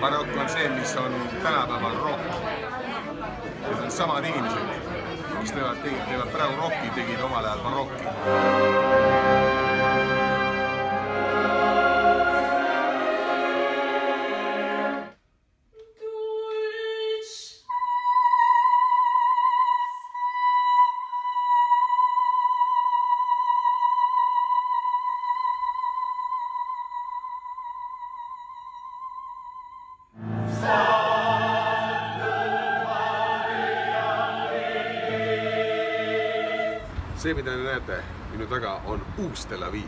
barokk on see, mis on tänapäeval rock. Ja see on samad inimesed, mis teevad praegu rocki, tegid omal ajal barokki. See, mida te näete minu taga, on uus Tel Aviv.